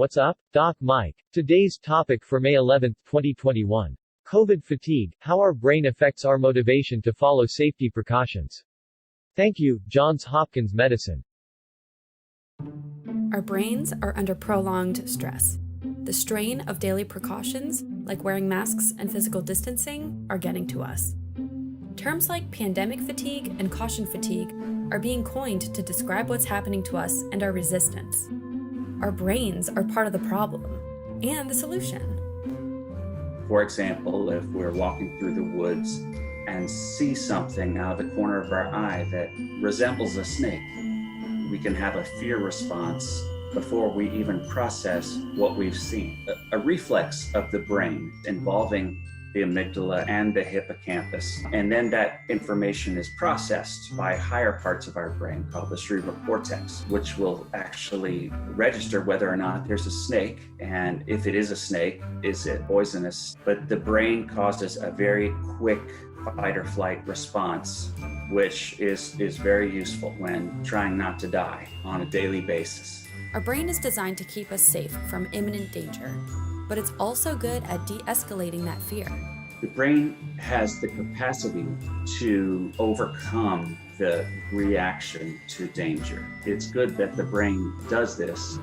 What's up? Doc Mike. Today's topic for May 11, 2021. COVID fatigue, how our brain affects our motivation to follow safety precautions. Thank you, Johns Hopkins Medicine. Our brains are under prolonged stress. The strain of daily precautions, like wearing masks and physical distancing, are getting to us. Terms like pandemic fatigue and caution fatigue are being coined to describe what's happening to us and our resistance. Our brains are part of the problem and the solution. For example, if we're walking through the woods and see something out of the corner of our eye that resembles a snake, we can have a fear response before we even process what we've seen. A reflex of the brain involving the amygdala and the hippocampus. And then that information is processed by higher parts of our brain called the cerebral cortex, which will actually register whether or not there's a snake. And if it is a snake, is it poisonous? But the brain causes a very quick fight or flight response, which is very useful when trying not to die on a daily basis. Our brain is designed to keep us safe from imminent danger, but it's also good at de-escalating that fear. The brain has the capacity to overcome the reaction to danger. It's good that the brain does this.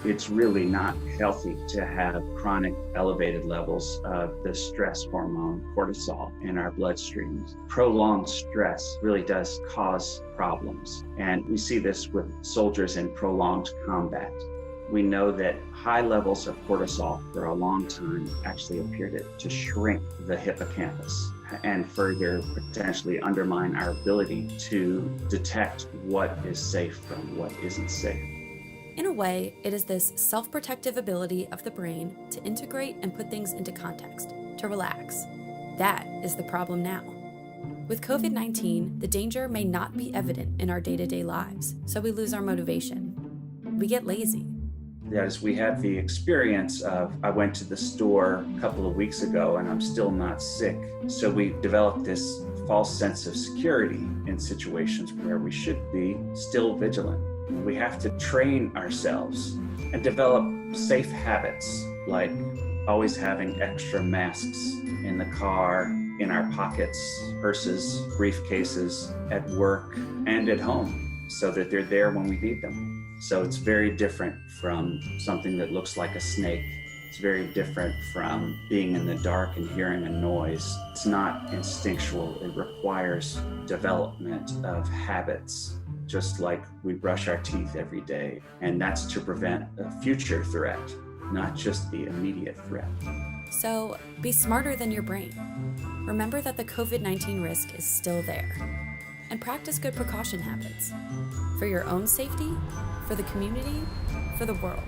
It's really not healthy to have chronic elevated levels of the stress hormone cortisol in our bloodstreams. Prolonged stress really does cause problems. And we see this with soldiers in prolonged combat. We know that high levels of cortisol for a long time actually appear to shrink the hippocampus and further potentially undermine our ability to detect what is safe from what isn't safe. In a way, it is this self-protective ability of the brain to integrate and put things into context, to relax. That is the problem now. With COVID-19, the danger may not be evident in our day-to-day lives, so we lose our motivation. We get lazy. As we had the experience of, I went to the store a couple of weeks ago and I'm still not sick. So we developed this false sense of security in situations where we should be still vigilant. We have to train ourselves and develop safe habits, like always having extra masks in the car, in our pockets, purses, briefcases, at work, and at home, so that they're there when we need them. So it's very different from something that looks like a snake. It's very different from being in the dark and hearing a noise. It's not instinctual. It requires development of habits, just like we brush our teeth every day. And that's to prevent a future threat, not just the immediate threat. So be smarter than your brain. Remember that the COVID-19 risk is still there. And practice good precaution habits for your own safety, for the community, for the world.